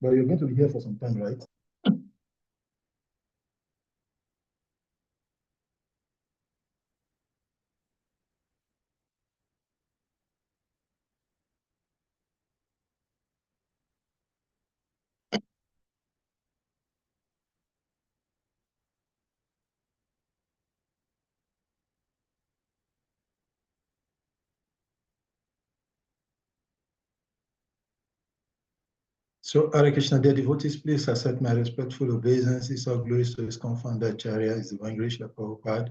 But you're going to be here for some time, right? So, Hare Krishna, dear devotees, please accept my respectful obeisances. All glories to his confounder Acharya, his divine grace, Srila Prabhupada.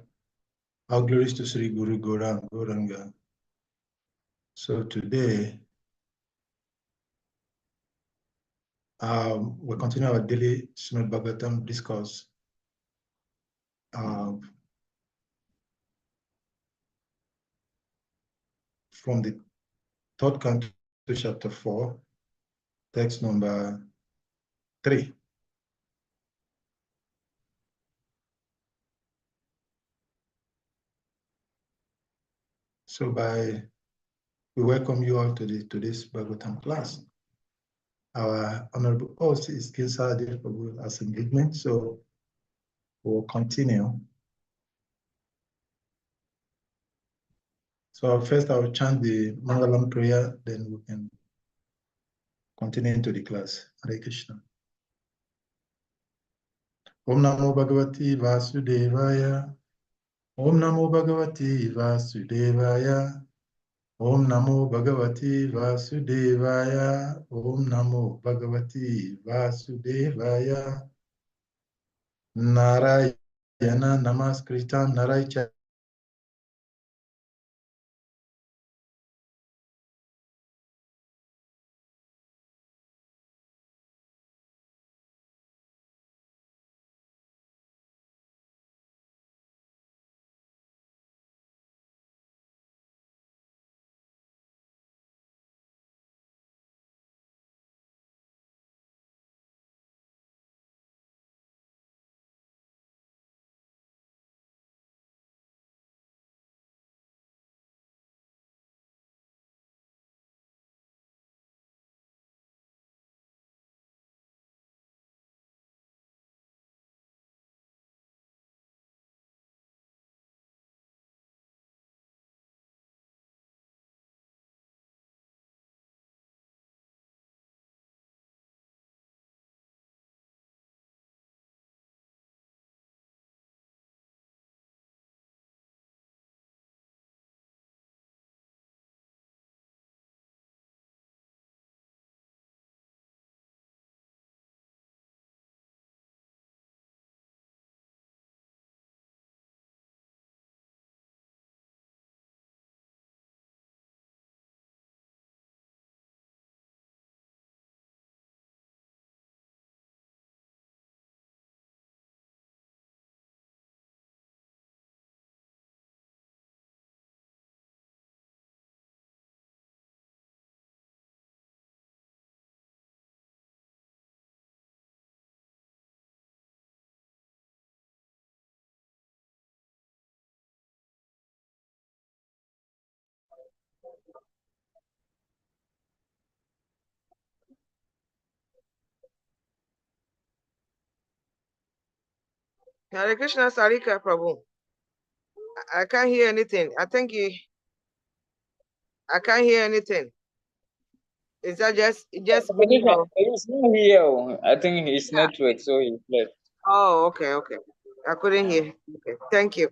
All glories to Sri Guru Gauranga. So today, we'll continue our daily Srimad Bhagavatam discourse. From the third canto, chapter 4, text number 3. So we welcome you all to this Bhagavatam class. Our honorable host is Kilsara Prabhu as engagement, so we'll continue. So first I will chant the Mangalam prayer, then we can continue into the class. Hare Krishna. Om Namo Bhagavati Vasudevaya. Om Namo Bhagavati Vasudevaya. Om Namo Bhagavati Vasudevaya. Om Namo Bhagavati Vasudevaya. Narayana Namaskritam Narayana. Hare Krishna, SALIKA, Prabhu. I can't hear anything. I can't hear anything. Is that just me? He's not here. I think his network, so he left. Oh, okay. I couldn't hear. Okay, thank you.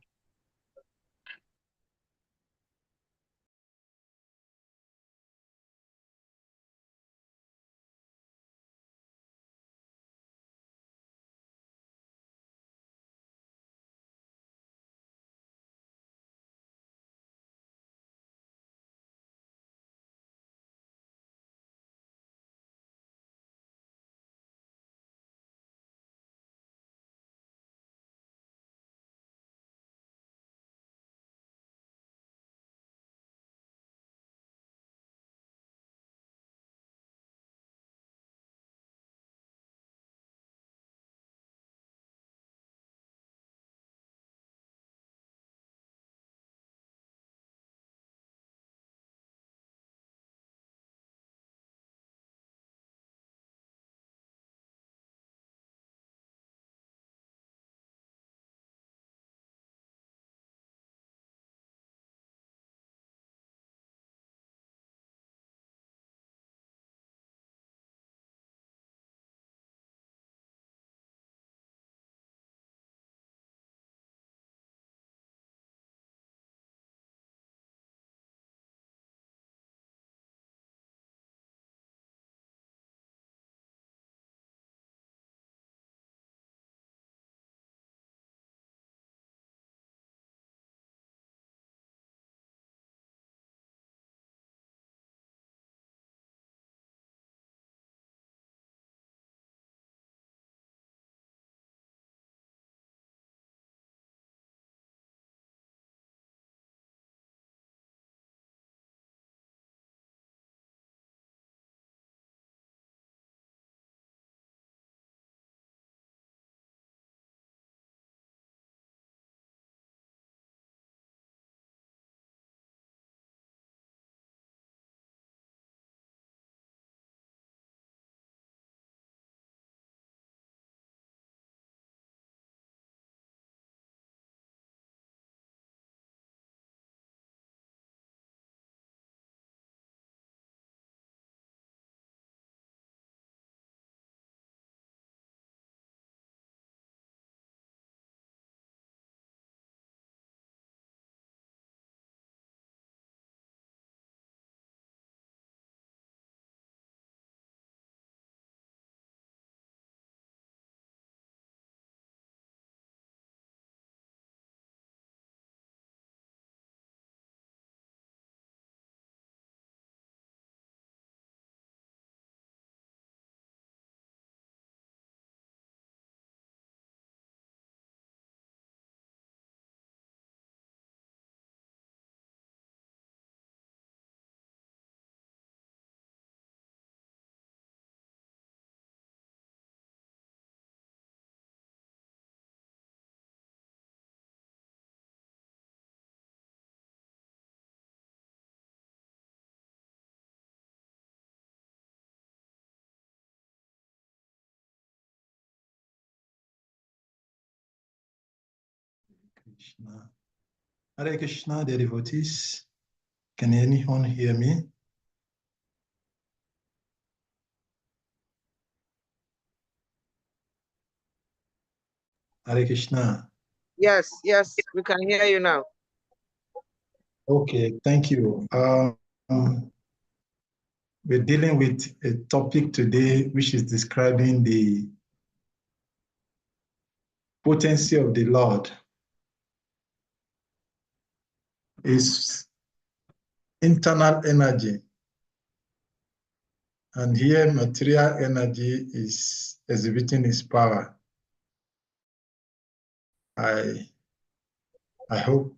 Krishna. Hare Krishna, the devotees. Can anyone hear me? Hare Krishna. Yes, yes, we can hear you now. Okay, thank you. We're dealing with a topic today which is describing the potency of the Lord. Is internal energy. And here material energy is exhibiting its power. I hope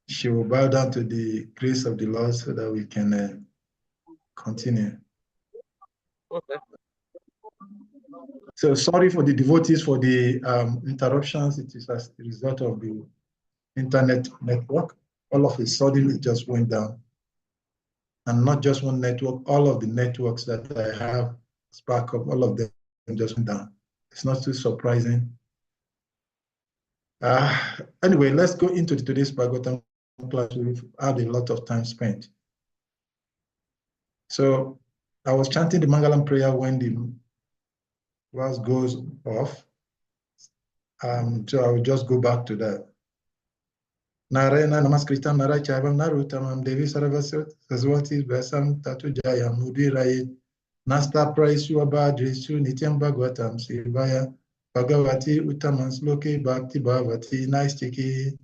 she will bow down to the grace of the Lord so that we can continue. Okay. So sorry for the devotees for the interruptions. It is as a result of the internet network. All of a sudden, it just went down. And not just one network, all of the networks that I have spark up, all of them just went down. It's not too surprising. Anyway, let's go into today's Bhagavatam class. We've had a lot of time spent. So I was chanting the Mangalam prayer when the verse goes off. So I will just go back to that. Narayana Namaskritam Narachavam Narutamam Devi Sarvaswati Vasam Tatu Jayam Mudiraye Nasta Praishu Abhadrisu Nityam Bhagavatam Sivaya Bhagavati Uttaman Sloke Bhakti Bhavati. Nice Chiki.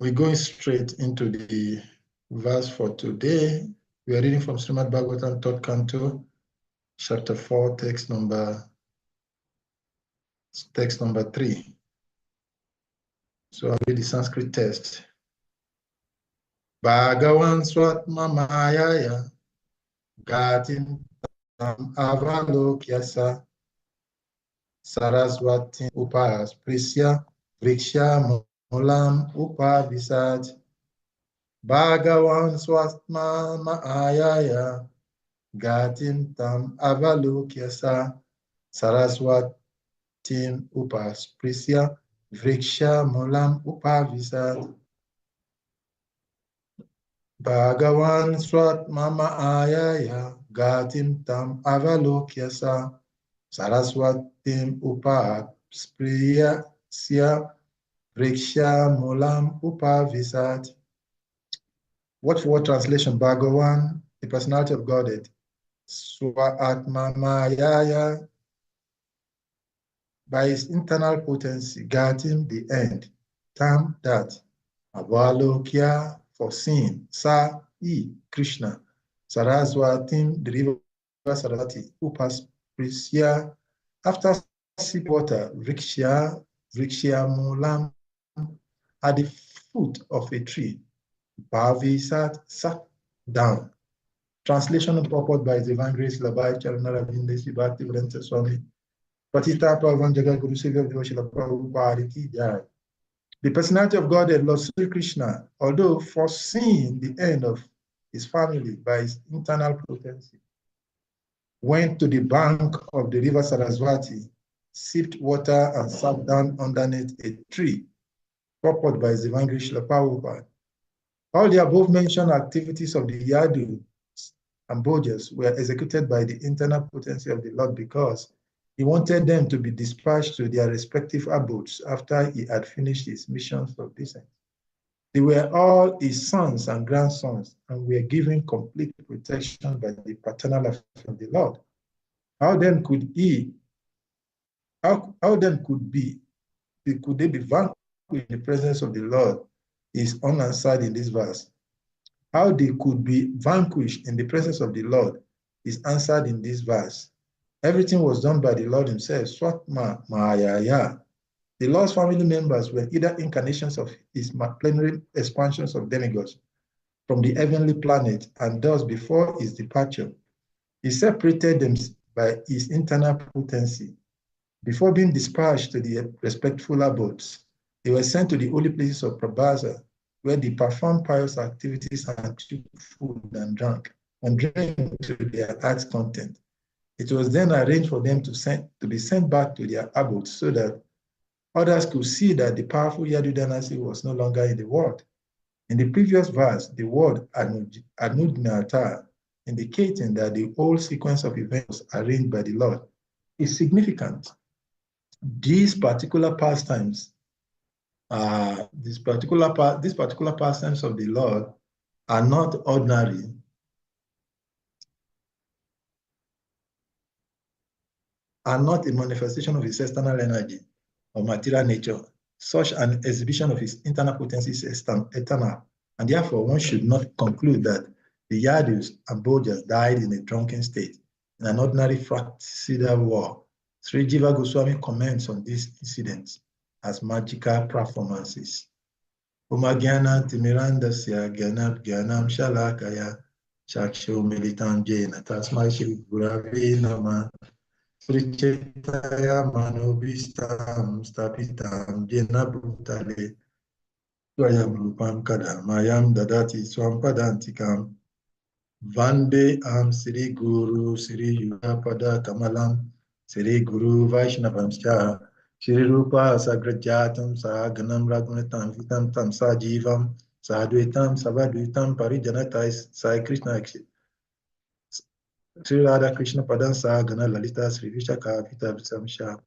We're going straight into the verse for today. We are reading from Srimad Bhagavatam, 3rd Canto, chapter 4, text number 3. So I'll read the Sanskrit text. Bhagavan Swatma Mayaya Gatim Tam Avalokyasa Saraswati Upas Prisya Vriksha Mulam Upavisat Bhagavan Swatma Mayaya Gatim Tam Avalokyasa Saraswatim Upas Prisya Vriksha Mulam Upavisat Bhagavan Swat Mama Ayaya Gatim Tam Avalokyasa Saraswatim Upaspriya Sya Vriksha Mulam Upavisat. Word for word translation: Bhagavan, the personality of Godhead, Swat Mama Ayaya, by his internal potency, Gatim, the end, Tam, that, Avalokya, foreseen, Sa, Krishna, Saraswatim, the river Saraswati, Upas, Prisya, after sea water, Vriksha, Mulam, at the foot of a tree, Bhavisat, sat down. Translation and purport by Divine Grace Labai Charanara Vindesi Bhakti Vedanta Swami Patita Pavan Jagat Guru Sevya Vivashila Prabhupada Ki Jai. The personality of God, Lord Sri Krishna, although foreseeing the end of his family by his internal potency, went to the bank of the river Saraswati, sipped water, and sat down underneath a tree, purported by his divine Grace Srila Prabhupada. All the above-mentioned activities of the Yadu and Bojas were executed by the internal potency of the Lord because he wanted them to be dispatched to their respective abodes after he had finished his missions of descent. They were all his sons and grandsons and were given complete protection by the paternal affection of the Lord. How then could they be vanquished in the presence of the Lord is unanswered in this verse. How they could be vanquished in the presence of the Lord is answered in this verse. Everything was done by the Lord himself. Swatma Mayaya. The Lord's family members were either incarnations of his plenary expansions of demigods from the heavenly planet, and thus before his departure, he separated them by his internal potency. Before being dispatched to the respectful abodes, they were sent to the holy places of Prabhasa, where they performed pious activities and took food and drank to their heart's content. It was then arranged for them to be sent back to their abodes so that others could see that the powerful Yadu dynasty was no longer in the world. In the previous verse, the word Anudnata, indicating that the whole sequence of events was arranged by the Lord, is significant. These particular pastimes, these particular pastimes of the Lord are not ordinary. Are not a manifestation of his external energy or material nature. Such an exhibition of his internal potency is eternal, and therefore one should not conclude that the Yadus and Bojas died in a drunken state in an ordinary fratricidal war. Sri Jiva Goswami comments on these incidents as magical performances. Umagyana Timirandasya Gyanam Gyanam Shalakaya Shaksho Militam Jena Tasmai Shri Gurave Nama Sricetaya Manobistam Stapitam Jena Brutale Swayam Rupam Kadamayam Dadati Swampadantikam Vande Am Sri Guru Sri Yudapada Kamalam Sri Guru Vaishnavamscha Sri Rupa Sagrajatam Saganam Raghunatam Vitam Tam Sajivam Sadhuitam Savadhuitam Parijanatai Sai Krishna Sri Radha Krishna Padansa Gana Lalita Sri Vishaka Vita Samsha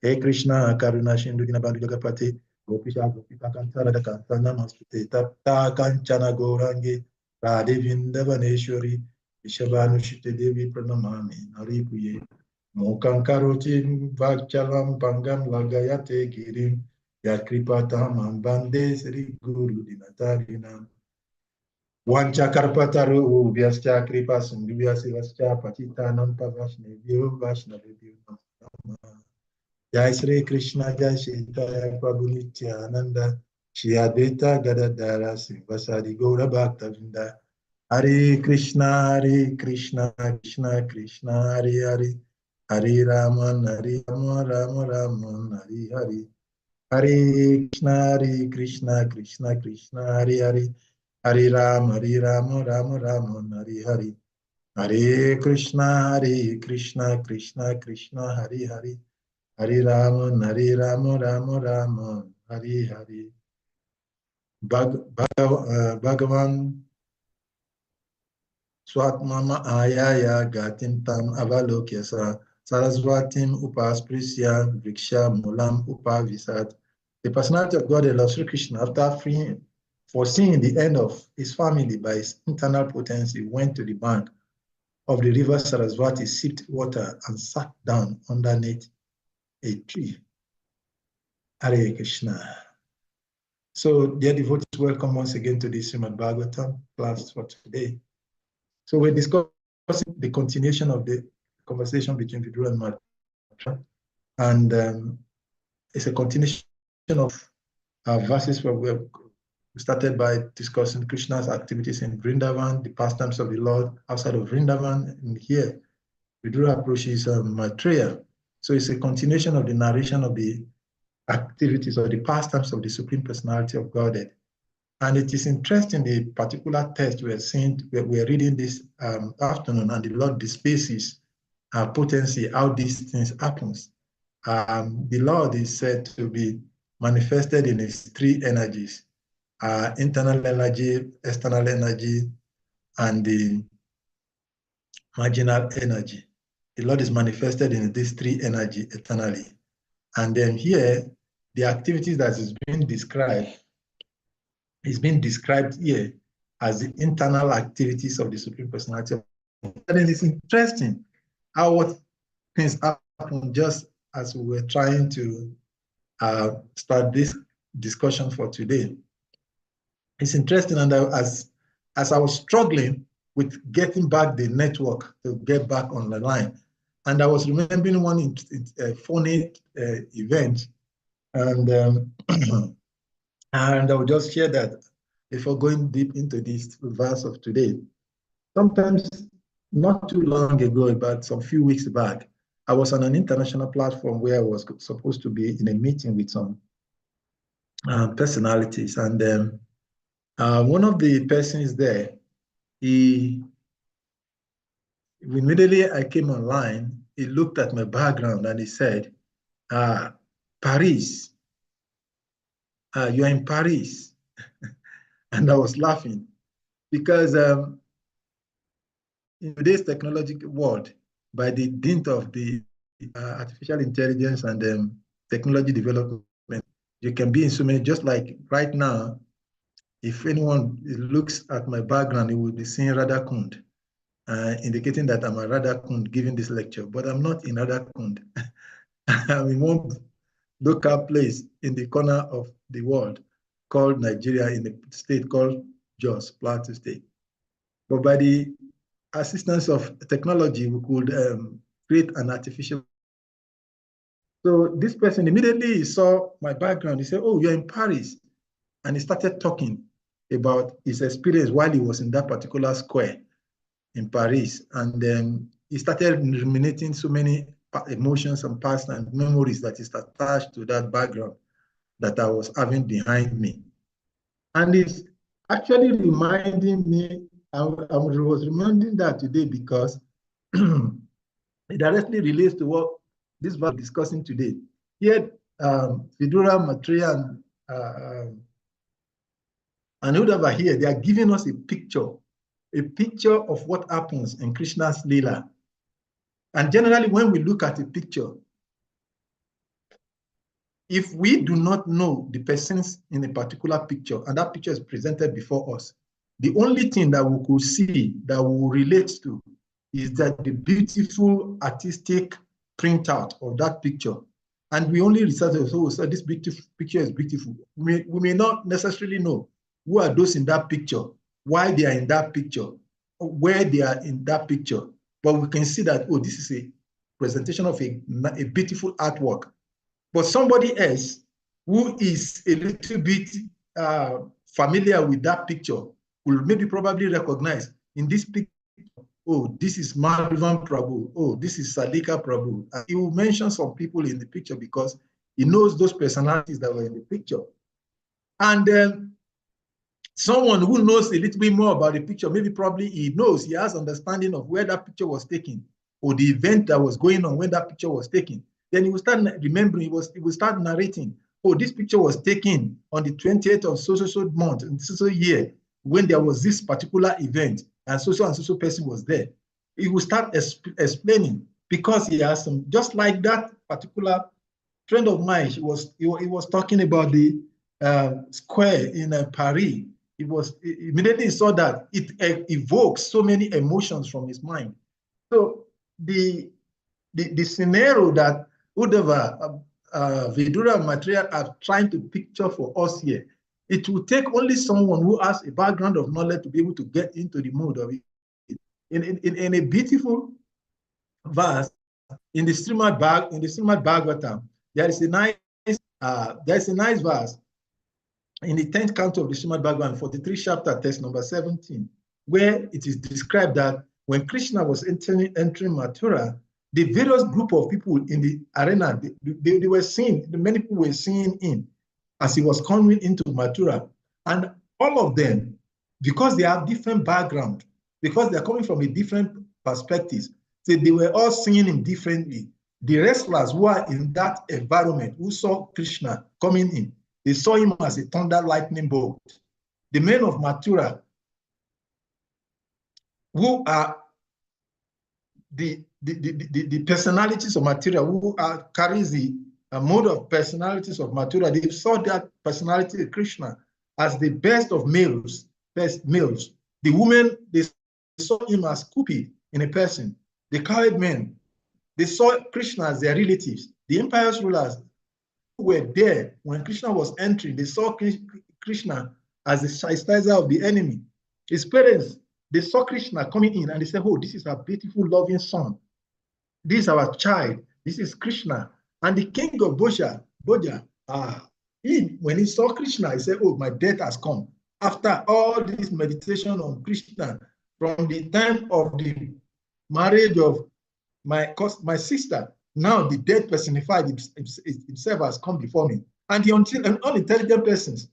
He Krishna Karuna Shindu Dinabandhu Jagapati Gopisha Gopika Kantara da Kantana Maspute Tapta Kanchana Gourangi Radhe Vindavaneshwari Vishabhanushite Devi Pranamami Naripuye Mokam Karoti Vakchalam Pangam Lagayate Girim Yatkripata Bande Sri Guru Dinatarina Vancha Karpataru Vyascha Kripa Sindhya Sivascha Patitanam Pavashnevyo Vaishnavyo Jai Sri Krishna Jai Shaitanya Prabhu Nityananda Shri Advaita Gadadhara Srivasadi Gaura Bhakta Vrinda Hare Krishna Krishna Krishna Hare Hare Hare Rama Rama Rama Hare Hare Hare Krishna Krishna Hare Hare Hare Rama Rama Hare Hare Hare Krishna Krishna Hare Hare Hare Rama Rama Hare Hare Bhagavan Swatmama Ayaya Gatim Tam Avalokyasa Saraswatim Upasprisya Vriksha Mulam Upavisat. The personality of God, the Lord Sri Krishna, after foreseeing the end of his family by his internal potency, went to the bank of the river Saraswati, sipped water, and sat down underneath a tree. Hare Krishna. So, dear devotees, welcome once again to the Srimad Bhagavatam class for today. So, we're discussing the continuation of the conversation between Vidura and Madhya, and it's a continuation of verses where we started by discussing Krishna's activities in Vrindavan, the pastimes of the Lord outside of Vrindavan, and here Vidura approaches Maitreya. So it's a continuation of the narration of the activities or the pastimes of the Supreme Personality of Godhead. And it is interesting, the particular text we're reading this afternoon, and the Lord displaces potency, how these things happens. The Lord is said to be manifested in his three energies, internal energy, external energy, and the marginal energy. The Lord is manifested in these three energy eternally. And then here, the activities that is being described here as the internal activities of the Supreme Personality. And then it's interesting how what things happen just as we were trying to start this discussion for today. It's interesting, and as I was struggling with getting back the network to get back on the line, and I was remembering one funny event, and and I will just share that before going deep into this verse of today. Sometimes, not too long ago, about some few weeks back, I was on an international platform where I was supposed to be in a meeting with some personalities, and one of the persons there, immediately I came online, he looked at my background and he said, Paris, you're in Paris. And I was laughing because in today's technological world, by the dint of the artificial intelligence and technology development, you can be in so many, just like right now, if anyone looks at my background, it will be seeing Radakund, indicating that I'm a Radakund giving this lecture, but I'm not in Radakund. I'm in one local place in the corner of the world called Nigeria, in a state called Jos, Plateau State. But by the assistance of technology, we could create an artificial. So this person immediately saw my background. He said, "Oh, you're in Paris." And he started talking about his experience while he was in that particular square in Paris. And then he started ruminating so many emotions and past and memories that is attached to that background that I was having behind me. And it's actually reminding me, I was reminding that today because it directly relates to what this was discussing today. Here, Fedora, Matria, and Udava here, they are giving us a picture of what happens in Krishna's Leela. And generally, when we look at a picture, if we do not know the persons in a particular picture, and that picture is presented before us, the only thing that we could see that we will relate to is that the beautiful artistic printout of that picture. And we only research, so this picture is beautiful. We may not necessarily know who are those in that picture, why they are in that picture, where they are in that picture. But we can see that, oh, this is a presentation of a beautiful artwork. But somebody else who is a little bit familiar with that picture will maybe probably recognize in this picture, oh, this is Madhavan Prabhu, oh, this is SALIKA Prabhu. And he will mention some people in the picture because he knows those personalities that were in the picture. And then someone who knows a little bit more about the picture, maybe probably he has understanding of where that picture was taken or the event that was going on when that picture was taken. Then he will start remembering, he will start narrating, oh, this picture was taken on the 28th of so month, in so year, when there was this particular event, and so person was there. He will start explaining because he has some, just like that particular friend of mine, he was talking about the square in Paris. He immediately saw that it evokes so many emotions from his mind. So the scenario that Udava, Vidura, and Maitreya are trying to picture for us here, it will take only someone who has a background of knowledge to be able to get into the mood of it. In a beautiful verse in the Srimad Bhagavatam, there is a nice verse in the 10th canto of the Srimad Bhagavatam, 43 chapter, text number 17, where it is described that when Krishna was entering Mathura, the various group of people in the arena, they were seen, many people were seeing him as he was coming into Mathura. And all of them, because they have different background, because they're coming from a different perspectives, so they were all seeing him differently. The wrestlers who are in that environment, who saw Krishna coming in, they saw him as a thunder lightning bolt. The men of Mathura, who are the personalities of Mathura, who carries the mode of personalities of Mathura, they saw that personality of Krishna as the best of males, best males. The women, they saw him as Kupi in a person. The cowherd men, they saw Krishna as their relatives. The empire's rulers who were there when Krishna was entering, they saw Krishna as the chastiser of the enemy. His parents, they saw Krishna coming in and they said, oh, this is our beautiful, loving son. This is our child. This is Krishna. And the king of Bhoja, when he saw Krishna, he said, oh, my death has come. After all this meditation on Krishna, from the time of the marriage of my sister, now the dead personified himself has come before me. And the unintelligent persons,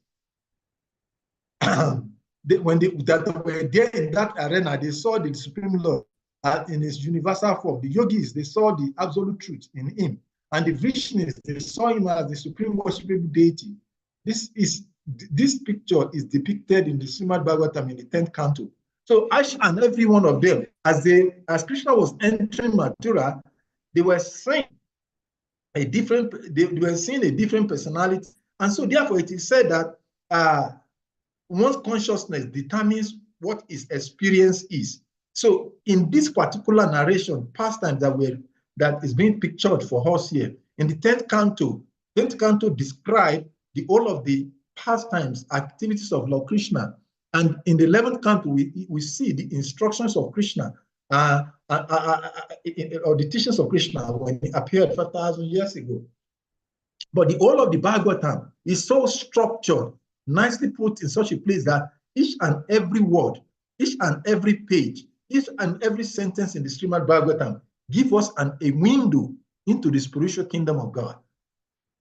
when they were there in that arena, they saw the Supreme Lord in his universal form. The yogis, they saw the absolute truth in him. And the Vrishnis, they saw him as the supreme worshipable deity. This picture is depicted in the Srimad Bhagavatam in the 10th canto. So each and every one of them, as Krishna was entering Mathura, they were seeing a different personality. And so therefore it is said that one's consciousness determines what his experience is. So in this particular narration, pastimes that is being pictured for us here, in the 10th canto describe the whole of the pastimes, activities of Lord Krishna. And in the 11th canto, we see the instructions of Krishna, or the teachings of Krishna when he appeared 5,000 years ago. But the whole of the Bhagavatam is so structured, nicely put in such a place that each and every word, each and every page, each and every sentence in the Srimad Bhagavatam give us a window into the spiritual kingdom of God,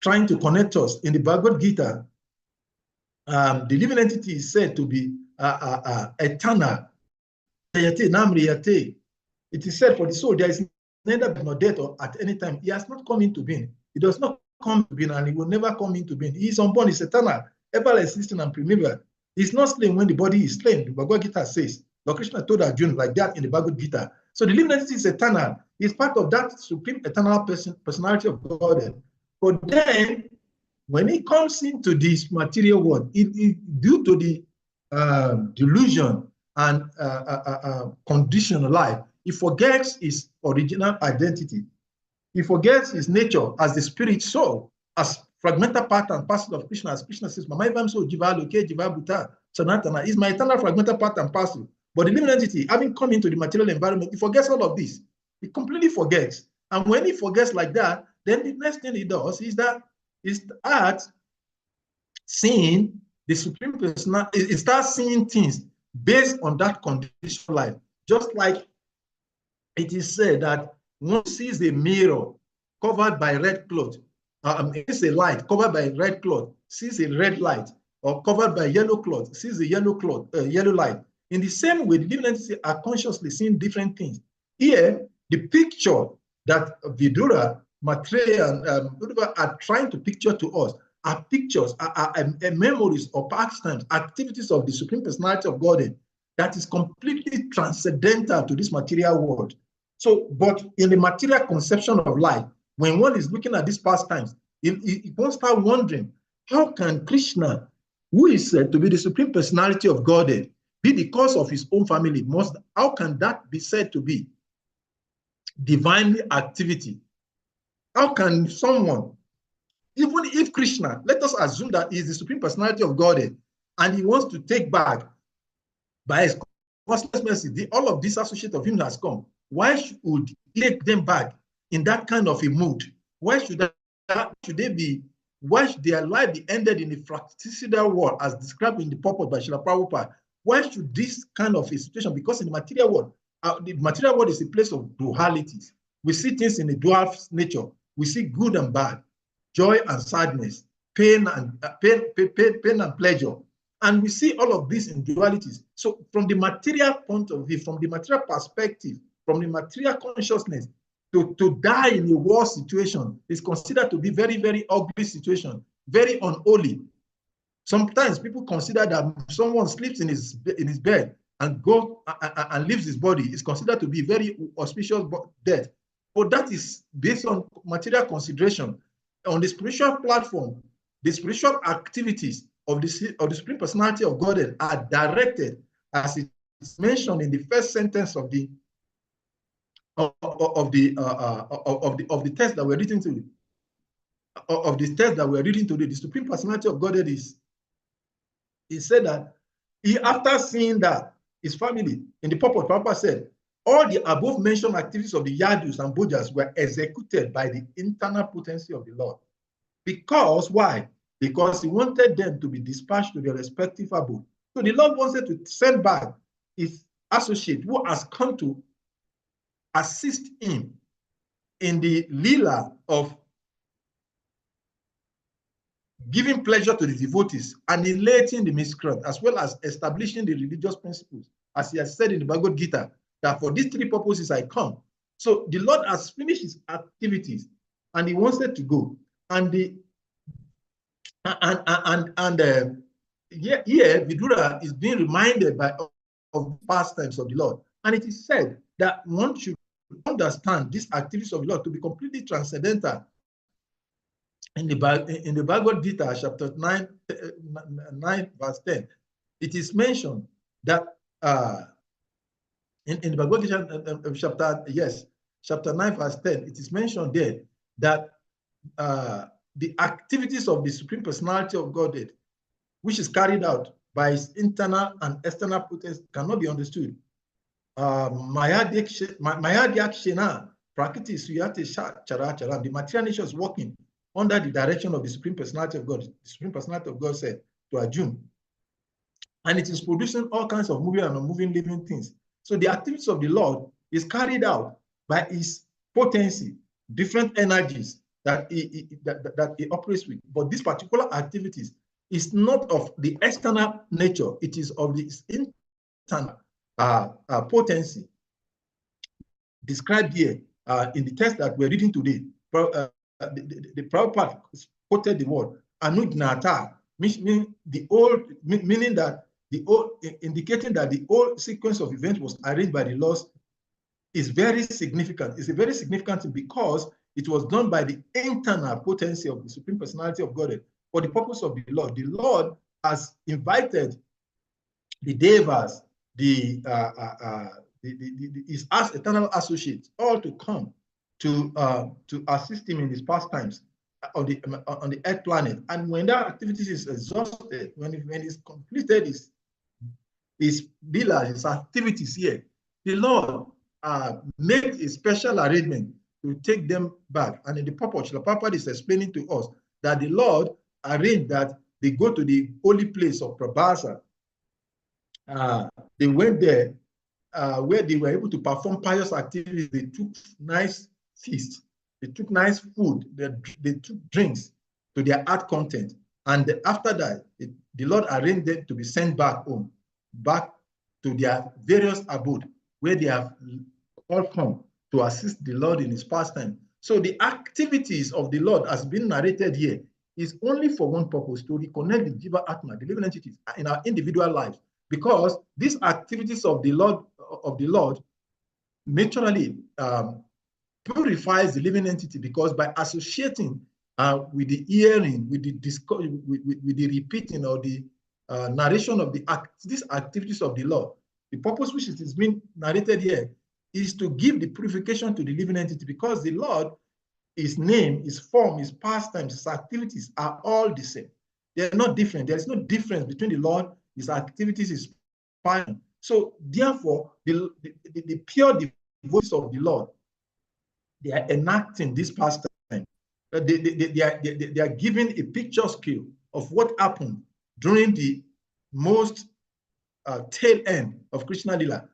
trying to connect us. In the Bhagavad Gita, the living entity is said to be eternal. It is said for the soul, there is neither birth nor death or at any time. He has not come into being. He does not come to being, and he will never come into being. He is unborn, he is eternal, ever existing and primeval. He is not slain when the body is slain. The Bhagavad Gita says. Lord Krishna told Arjuna like that in the Bhagavad Gita. So the living entity is eternal. He is part of that supreme eternal personality of God. But then, when he comes into this material world, due to the delusion and condition of life, he forgets his original identity. He forgets his nature as the spirit soul, as fragmental part and parcel of Krishna. As Krishna says, Mama Ivam so Jiva Loke Jiva Bhuta Sanatana is my eternal fragmental part and parcel. But the living entity, having come into the material environment, he forgets all of this. He completely forgets. And when he forgets like that, then the next thing he does is that he starts seeing the supreme person. He starts seeing things based on that conditional life. Just like it is said that one sees a mirror covered by red cloth, sees a light covered by red cloth, sees a red light, or covered by yellow cloth, sees a yellow light. In the same way, the living entities are consciously seeing different things. Here, the picture that Vidura, Maitreya, and Buddha are trying to picture to us are pictures, are memories or pastimes, activities of the Supreme Personality of Godhead that is completely transcendental to this material world. So, but in the material conception of life, when one is looking at these pastimes, it won't start wondering, how can Krishna, who is said to be the Supreme Personality of Godhead, be the cause of his own family? How can that be said to be divine activity? How can someone, even if Krishna, let us assume that he is the Supreme Personality of Godhead, and he wants to take back by his costless mercy, all of this associate of him has come. Why should he take them back in that kind of a mood? Why should their life be ended in a fratricidal war as described in the purport by Srila Prabhupada? Why should this kind of a situation? Because in the material world is a place of dualities. We see things in a dual nature. We see good and bad, joy and sadness, pain and pleasure. And we see all of this in dualities. So from the material point of view, from the material perspective, from the material consciousness, to die in a war situation is considered to be very, very ugly situation, very unholy. Sometimes people consider that someone sleeps in his bed and leaves his body is considered to be very auspicious death. But that is based on material consideration. On the spiritual platform, the spiritual activities of the Supreme Personality of Godhead are directed, as it is mentioned in the first sentence of the text that we're reading today. The Supreme Personality of Godhead he said that after seeing that his family in the purport, Papa said, all the above mentioned activities of the Yadus and Bojas were executed by the internal potency of the Lord. Because why? Because he wanted them to be dispatched to their respective abode. So the Lord wanted to send back his associate who has come to assist him in the lila of giving pleasure to the devotees, annihilating the miscreant, as well as establishing the religious principles, as he has said in the Bhagavad Gita, that for these three purposes I come. So the Lord has finished his activities and he wanted to go. And the here Vidura is being reminded of past times of the Lord. And it is said that one should understand these activities of the Lord to be completely transcendental. In the Bhagavad Gita, chapter 9, verse 10, it is mentioned that in the Bhagavad Gita, chapter 9, verse 10, it is mentioned there that the activities of the Supreme Personality of Godhead, which is carried out by his internal and external potency, cannot be understood. Mayadyak Shena, Prakriti Suyate Chara, the material nature is working under the direction of the Supreme Personality of God. The Supreme Personality of God said to Arjuna. And it is producing all kinds of moving and unmoving living things. So the activities of the Lord is carried out by his potency, different energies that he operates with. But these particular activities is not of the external nature, it is of the internal potency described here in the text that we're reading today. The Prabhupada quoted the word Anugnata, meaning that the old, indicating that the old sequence of events was arranged by the laws is very significant. It's a very significant thing because it was done by the internal potency of the Supreme Personality of God for the purpose of the Lord. The Lord has invited the Devas, his eternal associates, all to come to assist him in his pastimes on the earth planet. And when that activity is exhausted, when it's completed his activities here, the Lord made a special arrangement to take them back. And in the purport, the Prabhupada is explaining to us that the Lord arranged that they go to the holy place of Prabhasa. They went there where they were able to perform pious activities. They took nice feasts, they took nice food, they took drinks to their heart content. And after that, the Lord arranged them to be sent back home, back to their various abode, where they have all come to assist the Lord in his pastime. So the activities of the Lord as been narrated here is only for one purpose, to reconnect the Jiva Atma, the living entities, in our individual lives. Because these activities of the Lord naturally purifies the living entity, because by associating with the hearing, with the repeating or the narration of these activities of the Lord, the purpose which is being narrated here is to give the purification to the living entity, because the Lord, his name, his form, his pastimes, his activities are all the same. They're not different. There's no difference between the Lord, his activities, his passion. So therefore, the pure devotees of the Lord, they are enacting this pastime. They are giving a picture scale of what happened during the most tail end of Krishna Lila.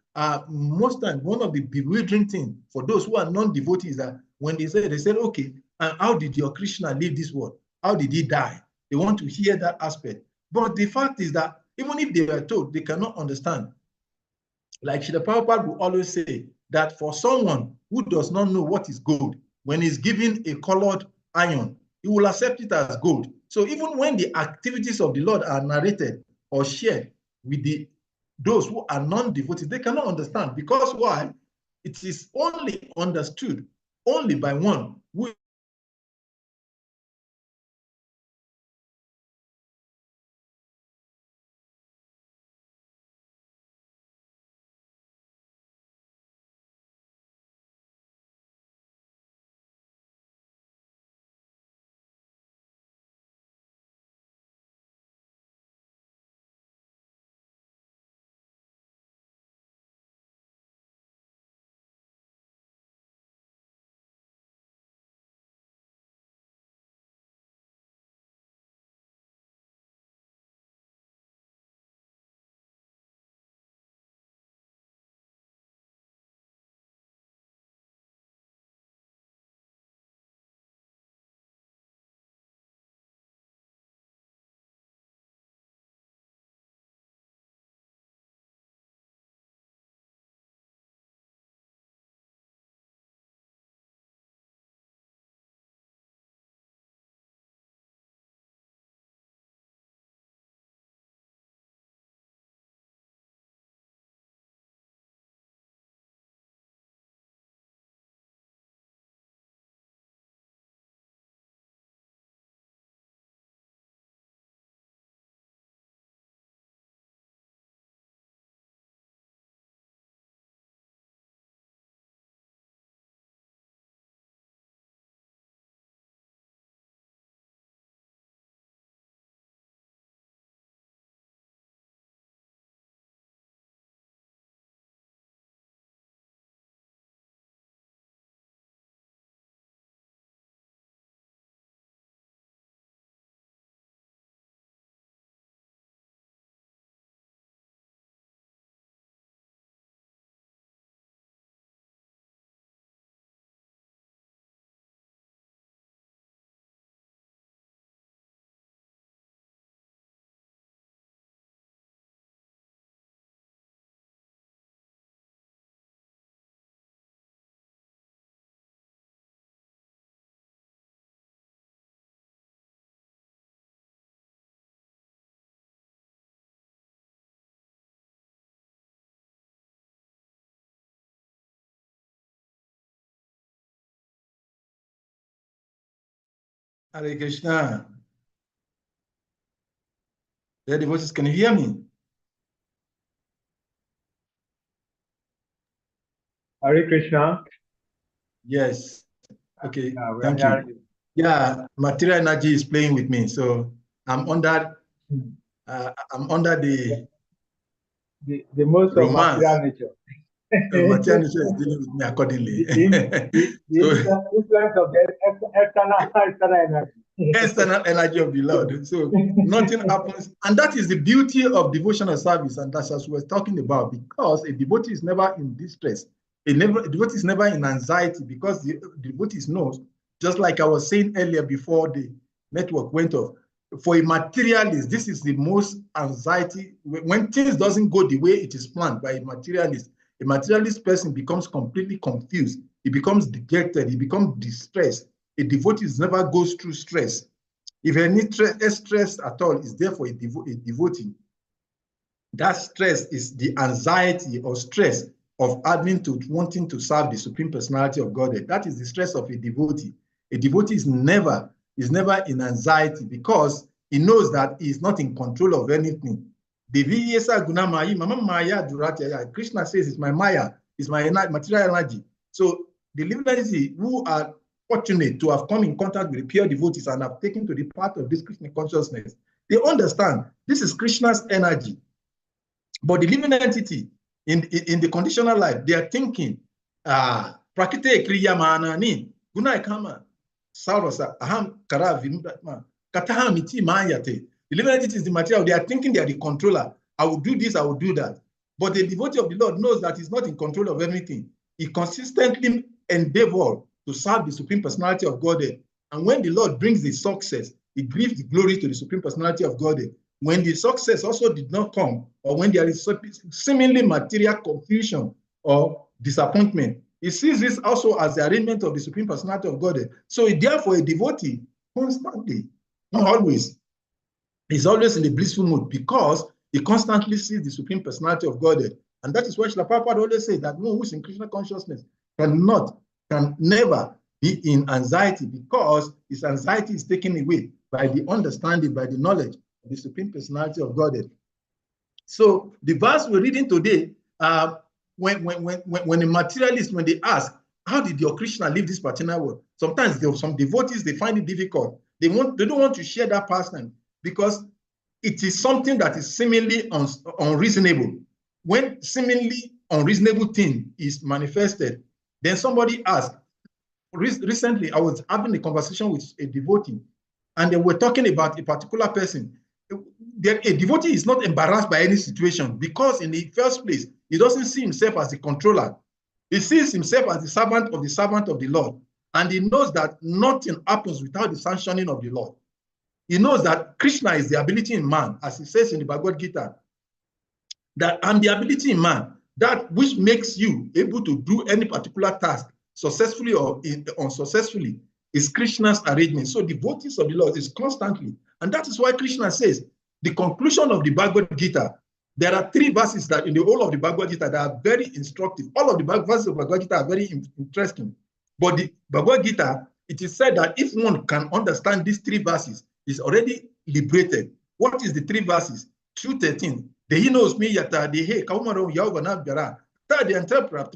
Most times, one of the bewildering things for those who are non-devotees is that when they said, okay, and how did your Krishna leave this world? How did he die? They want to hear that aspect. But the fact is that even if they were told, they cannot understand. Like Srila Prabhupada will always say that for someone who does not know what is gold, when he's given a colored iron, he will accept it as gold. So even when the activities of the Lord are narrated or shared with those who are non-devotees, they cannot understand. Because why? It is only understood only by one who Hare Krishna. The devotees, can you hear me? Hare Krishna. Yes. Okay. Yeah, we are Thank hearing you. Yeah, material energy is playing with me, so I'm under. you. I'm under the The most of romance. material nature. Material nature is dealing with me accordingly. The So, influence of the external energy. external energy of the Lord. So nothing happens. And that is the beauty of devotional service. And that's as we're talking about, because a devotee is never in distress. A devotee is never in anxiety, because the devotee knows, just like I was saying earlier before the network went off, for a materialist, this is the most anxiety. When things doesn't go the way it is planned by a materialist person becomes completely confused. He becomes dejected. He becomes distressed. A devotee never goes through stress. If any stress at all is there for a devotee, that stress is the anxiety or stress of adding to wanting to serve the Supreme Personality of Godhead. That is the stress of a devotee. A devotee is never in anxiety, because he knows that he is not in control of anything. Krishna says it's my Maya, it's my material energy. So the living entity who are fortunate to have come in contact with the pure devotees and have taken to the path of this Krishna consciousness, they understand this is Krishna's energy. But the living entity in the conditional life, they are thinking, prakite kriya manani, gunai kama, sarvasa, aham kara vimudatma, kataham iti mayate. The living entity is the material. They are thinking they are the controller. I will do this, I will do that. But the devotee of the Lord knows that he's not in control of everything. He consistently endeavors to serve the Supreme Personality of Godhead. And when the Lord brings the success, he gives the glory to the Supreme Personality of Godhead. When the success also did not come, or when there is seemingly material confusion or disappointment, he sees this also as the arrangement of the Supreme Personality of Godhead. So therefore, a devotee constantly, not always, is always in a blissful mood, because he constantly sees the Supreme Personality of Godhead. And that is why Srila Prabhupada always says that one who is in Krishna consciousness can never be in anxiety, because his anxiety is taken away by the understanding, by the knowledge of the Supreme Personality of Godhead. So the verse we're reading today, when a materialist, when they ask, how did your Krishna live this particular world? Sometimes there are some devotees, they find it difficult. They don't want to share that pastime, because it is something that is seemingly unreasonable. When seemingly unreasonable thing is manifested, then somebody asked, recently I was having a conversation with a devotee, and they were talking about a particular person. A devotee is not embarrassed by any situation, because in the first place, he doesn't see himself as the controller. He sees himself as the servant of the Lord. And he knows that nothing happens without the sanctioning of the Lord. He knows that Krishna is the ability in man, as he says in the Bhagavad Gita, that I'm the ability in man, that which makes you able to do any particular task successfully or unsuccessfully, is Krishna's arrangement. So devotees of the Lord is constantly, and that is why Krishna says, the conclusion of the Bhagavad Gita, there are 3 verses that in the whole of the Bhagavad Gita that are very instructive. All of the verses of Bhagavad Gita are very interesting. But the Bhagavad Gita, it is said that if one can understand these 3 verses, is already liberated. What is the 3 verses? 2:13. The he knows me yata the he kaumaro yavana bera. The interpreter,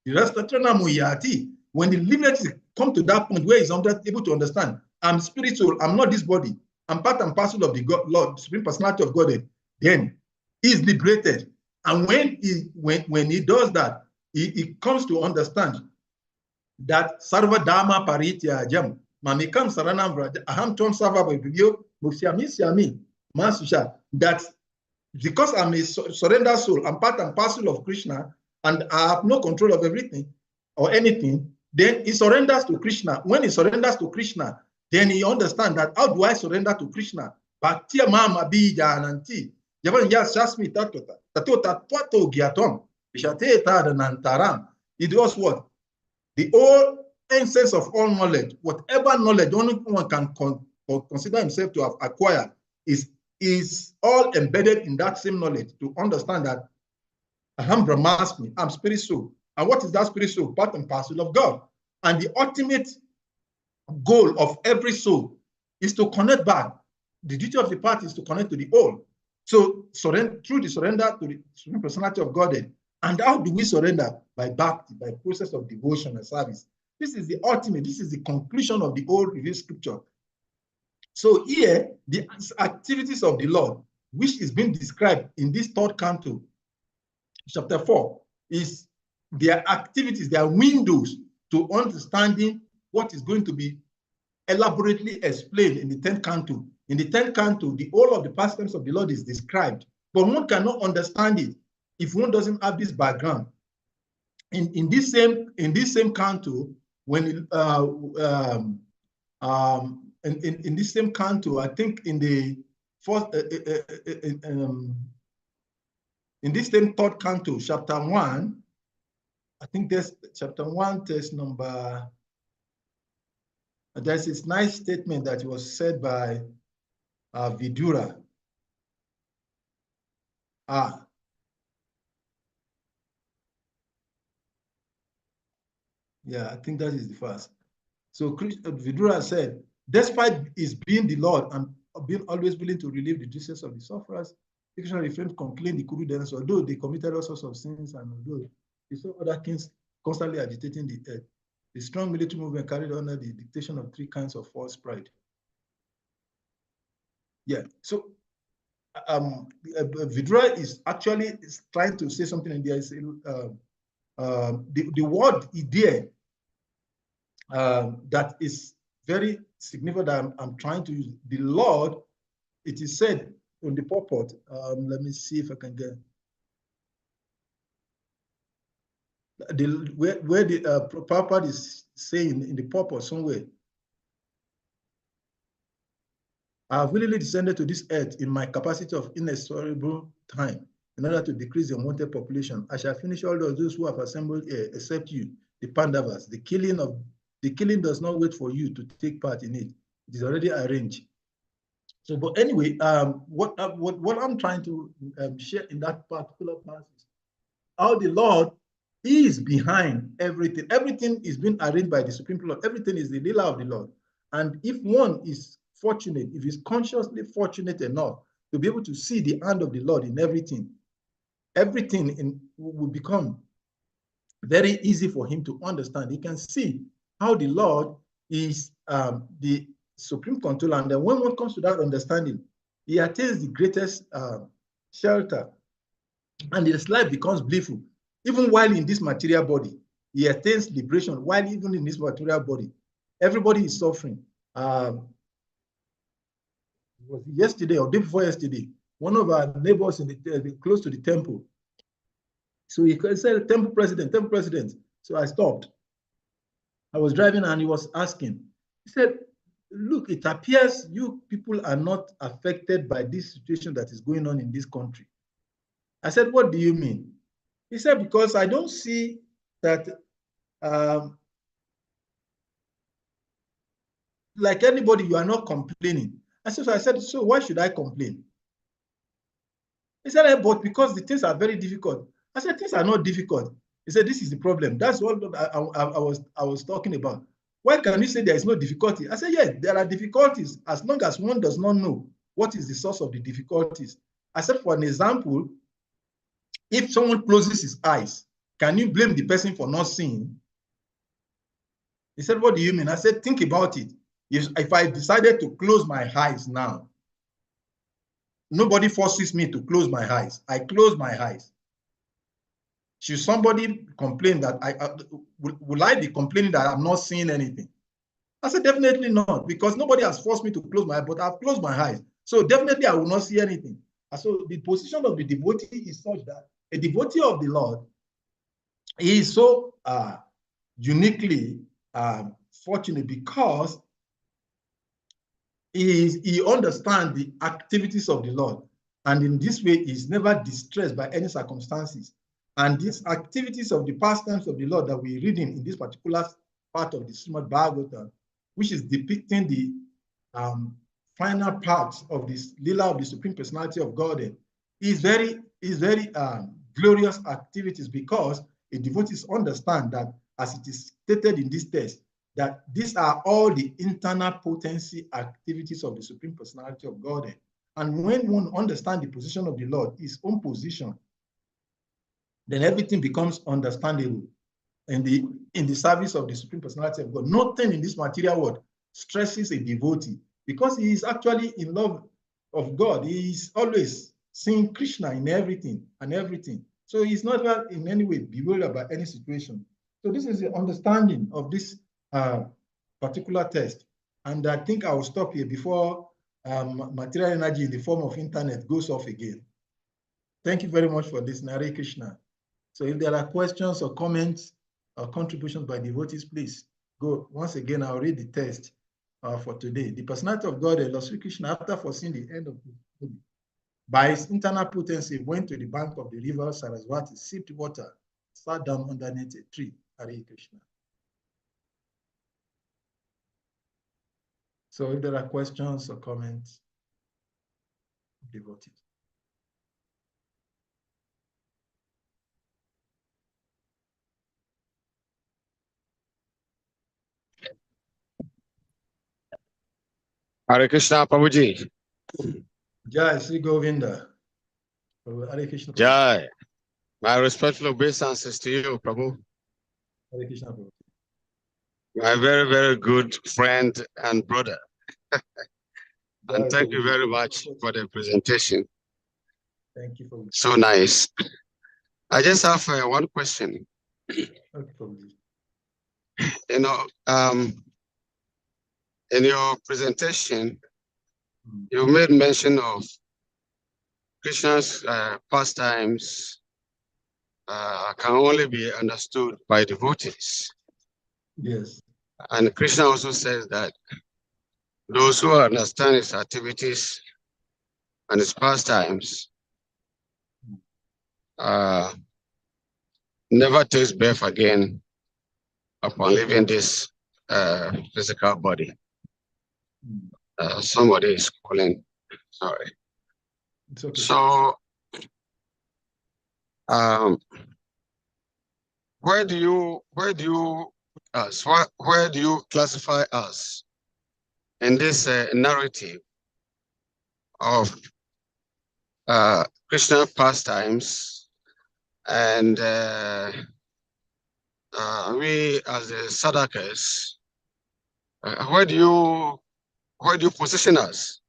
the rest of the when the liberty come to that point where he's able to understand, I'm spiritual, I'm not this body, I'm part and parcel of the God, Lord, Supreme Personality of Godhead, then he's liberated. And when he does that, he comes to understand that Sarva Dharma Paritya Jam, Mamikam Saranam Vraja, Aham Tom Sava Bibio, Muxiami, Masusha, that because I'm a surrender soul, I'm part and parcel of Krishna, and I have no control of everything or anything, then he surrenders to Krishna. When he surrenders to Krishna, then he understands that how do I surrender to Krishna? Bhaktiya Mama Bija Nanti. Javan Yas Shasmi Tatota, Tatota Twato Giaton, Vishate Taranantaram. It was what? The whole essence of all knowledge, whatever knowledge one can consider himself to have acquired, is all embedded in that same knowledge, to understand that Aham Brahmasmi, I'm spirit soul. And what is that spirit soul? Part and parcel of God. And the ultimate goal of every soul is to connect back. The duty of the part is to connect to the whole. So surrender through the surrender to the supreme personality of Godhead. And how do we surrender? By bhakti, by process of devotion and service. This is the ultimate, this is the conclusion of the whole revealed scripture. So here, the activities of the Lord, which is being described in this third canto, chapter 4, is their activities, their windows to understanding what is going to be elaborately explained in the 10th canto. In the 10th canto, the whole of the pastimes of the Lord is described, but one cannot understand it if one doesn't have this background. In this same canto, when in this same canto, I think in the first in this same third canto, chapter 1, I think there's chapter 1, there's number. There's this nice statement that was said by Vidura. Yeah, I think that is the first. So Vidura said, despite his being the Lord and being always willing to relieve the distress of the sufferers, he refrained from complaining the Kurudens, although they committed all sorts of sins and although he saw other kings constantly agitating the earth. The strong military movement carried under the dictation of three kinds of false pride. Yeah, so Vidura is actually trying to say something in there. The word idea that is very significant that I'm trying to use. The Lord, it is said on the purport. Let me see if I can get where the purport is saying in the purport somewhere. I have willingly descended to this earth in my capacity of inestimable time in order to decrease the unwanted population. I shall finish all those who have assembled here, except you, the Pandavas. The killing does not wait for you to take part in it. It is already arranged. So, but anyway, what I'm trying to share in that particular passage is how the Lord is behind everything. Everything is being arranged by the Supreme Lord. Everything is the will of the Lord. And if one is fortunate, if he's consciously fortunate enough to be able to see the hand of the Lord in everything, will become very easy for him to understand. He can see how the Lord is the supreme controller. And then when one comes to that understanding, he attains the greatest shelter. And his life becomes blissful. Even while in this material body, he attains liberation while even in this material body. Everybody is suffering. It was yesterday or day before yesterday, one of our neighbors in the close to the temple. So he said, temple president. So I stopped. I was driving and he was asking. He said, look, it appears you people are not affected by this situation that is going on in this country. I said, what do you mean? He said, because I don't see that like anybody, you are not complaining. I said, so why should I complain? He said, but because the things are very difficult. I said, things are not difficult. He said, this is the problem. That's what I was talking about. Why can you say there is no difficulty? I said, yes, there are difficulties as long as one does not know what is the source of the difficulties. I said, for an example, if someone closes his eyes, can you blame the person for not seeing? He said, what do you mean? I said, think about it. If I decided to close my eyes now, nobody forces me to close my eyes. I close my eyes. Should somebody complain that will I be complaining that I'm not seeing anything? I said, definitely not, because nobody has forced me to close my eyes, but I've closed my eyes. So definitely I will not see anything. So the position of the devotee is such that a devotee of the Lord is so uniquely fortunate because he understands the activities of the Lord. And in this way, he's never distressed by any circumstances. And these activities of the pastimes of the Lord that we're reading in this particular part of the Srimad Bhagavatam, which is depicting the final parts of this Lila of the Supreme Personality of Godhead, is very glorious activities because a devotee understands that, as it is stated in this text, that these are all the internal potency activities of the Supreme Personality of Godhead. And when one understands the position of the Lord, his own position, then everything becomes understandable in the service of the Supreme Personality of God. Nothing in this material world stresses a devotee because he is actually in love of God. He is always seeing Krishna in everything and everything. So he's not in any way bewildered by any situation. So this is the understanding of this particular test. And I think I will stop here before material energy in the form of internet goes off again. Thank you very much for this, Hare Krishna. So if there are questions or comments or contributions by devotees, please go. Once again, I'll read the text for today. The personality of God, Lord Sri Krishna, after foreseeing the end of the movie, by his internal potency, went to the bank of the river Saraswati, sipped water, sat down underneath a tree. Hare Krishna. So if there are questions or comments, devotees. Hare Krishna, Prabhuji. Jai Sri Govinda. Hare Krishna. Jai. My respectful obeisances to you, Prabhu. Hare Krishna. Prabhu. My very, very good friend and brother. And thank you very much for the presentation. Thank you for so nice. I just have one question. You know, in your presentation, you made mention of Krishna's pastimes can only be understood by devotees. Yes. And Krishna also says that those who understand his activities and his pastimes never takes birth again upon leaving this physical body. Somebody is calling. Sorry. It's okay. So, where do you classify us in this narrative of Krishna pastimes, and we as the sadhakas, where do you position us?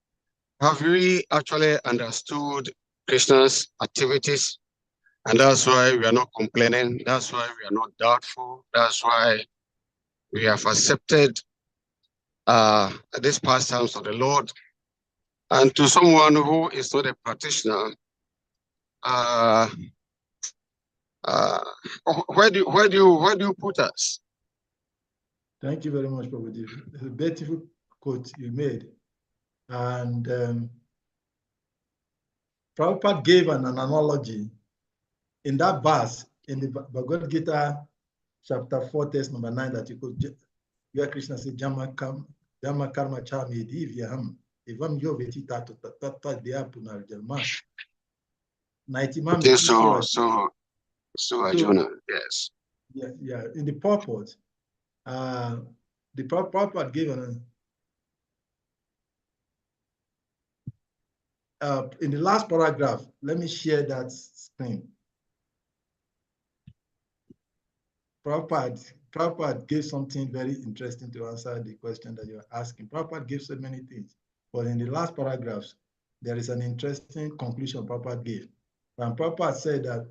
Have we actually understood Krishna's activities? And that's why we are not complaining. That's why we are not doubtful. That's why we have accepted these pastimes of the Lord. And to someone who is not a practitioner, where do you put us? Thank you very much, Prabhuji. It's a beautiful quote you made. And Prabhupada gave an analogy in that verse in the Bhagavad Gita, chapter 4, text number 9, that you could, where Krishna said, Jama karma chami divyaham, evam yoveti tato tata diapunar jalma. So Arjuna, yes. Yeah. In the purport, the Prabhupada gave an in the last paragraph, let me share that screen. Prabhupada gave something very interesting to answer the question that you're asking. Prabhupada gave so many things, but in the last paragraphs, there is an interesting conclusion Prabhupada gave. And Prabhupada said that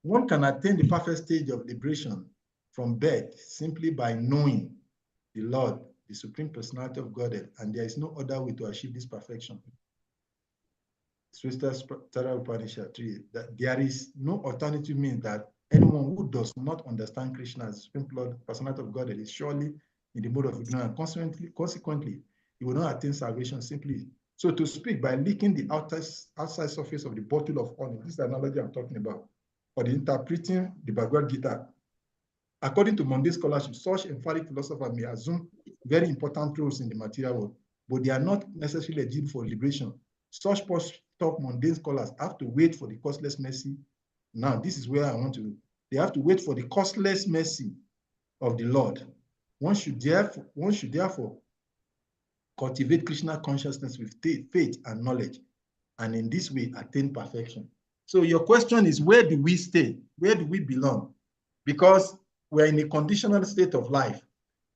one can attain the perfect stage of liberation from birth simply by knowing the Lord, the Supreme Personality of Godhead, and there is no other way to achieve this perfection. That there is no alternative means that anyone who does not understand Krishna as the Supreme Personality of Godhead is surely in the mode of ignorance. Consequently, he will not attain salvation simply. So to speak, by licking the outside surface of the bottle of honey, this is the analogy I'm talking about, or the interpreting the Bhagavad Gita. According to mundane scholarship, such emphatic philosophers may assume very important roles in the material world, but they are not necessarily eligible for liberation. Such post-stop mundane scholars have to wait for the costless mercy. Now, this is where I want to. They have to wait for the costless mercy of the Lord One should therefore cultivate Krishna consciousness with faith and knowledge, and in this way attain perfection. So your question is, where do we stay? Where do we belong? Because we're in a conditional state of life,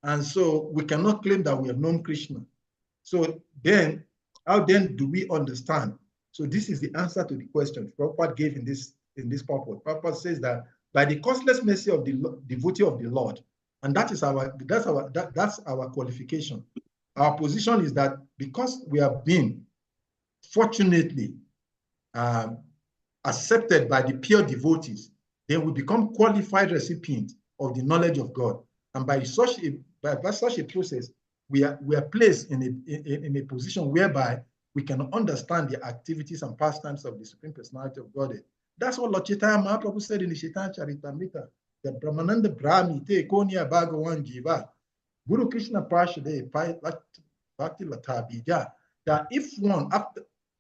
and so we cannot claim that we have known Krishna. So then, how then do we understand? So this is the answer to the question Prabhupada gave in this purport. Prabhupada says that by the costless mercy of the devotee of the Lord, and that's our qualification. Our position is that because we have been fortunately accepted by the pure devotees, then we become qualified recipients of the knowledge of God. And by such a process, we are placed in a position whereby we can understand the activities and pastimes of the Supreme Personality of Godhead. That's what Lord Chaitanya Mahaprabhu said in the Chaitanya Charitamrita, that Brahmananda Brahmi te konya bhagavan jiva, Guru Krishna Parshade Bhakti Latabija, that if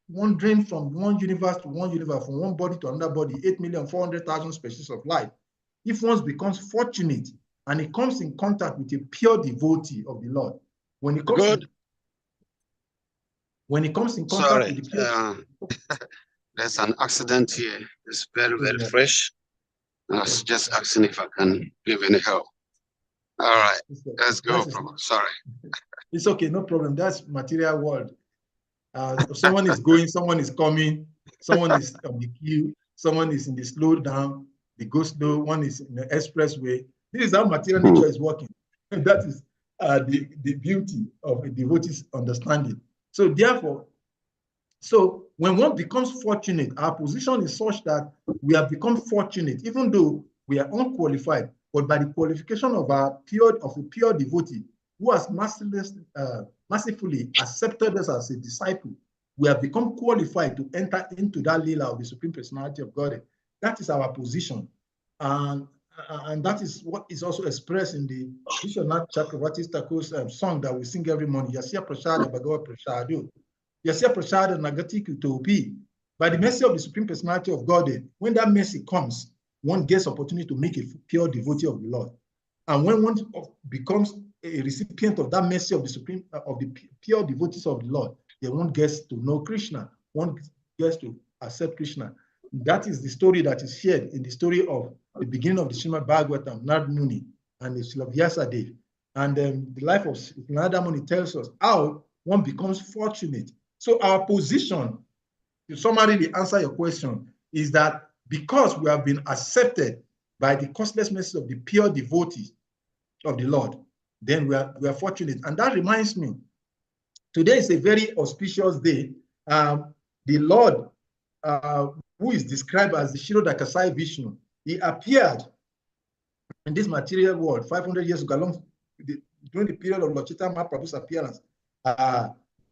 one drained from one universe to one universe, from one body to another body, 8,400,000 species of life, if one becomes fortunate and he comes in contact with a pure devotee of the Lord, when he comes in contact with the pure there's an accident here. It's very, very fresh. I was just asking if I can give any help. All right, let's go, Prabhu. Sorry. It's okay, no problem. That's material world. Someone is going, someone is coming, someone is on the queue, someone is in the slow down, the go slow, one is in the expressway. This is how material nature is working. And that is the beauty of a devotee's understanding. So therefore, when one becomes fortunate, our position is such that we have become fortunate, even though we are unqualified, but by the qualification of a pure devotee who has mercifully accepted us as a disciple, we have become qualified to enter into that lila of the Supreme Personality of God. That is our position. And that is what is also expressed in the Vishwanath Chakravarti Thakur's song that we sing every morning, Yasya Prashada Bhagavad Prashadu. Yasya Prashada Nagati Kutopi. By the mercy of the Supreme Personality of Godhead, when that mercy comes, one gets opportunity to make a pure devotee of the Lord. And when one becomes a recipient of that mercy of the pure devotees of the Lord, then one gets to know Krishna. One gets to accept Krishna. That is the story that is shared in the story of the beginning of the Srimad Bhagavatam, Narad Muni and the Srila Vyasadeva. And the life of Narada Muni tells us how one becomes fortunate. So our position, to summarily answer your question, is that because we have been accepted by the costless mercy of the pure devotees of the Lord, then we are fortunate. And that reminds me, today is a very auspicious day. The Lord, who is described as the Kshirodakasai Vishnu, he appeared in this material world 500 years ago, during the period of Lord Chaitanya Mahaprabhu's appearance.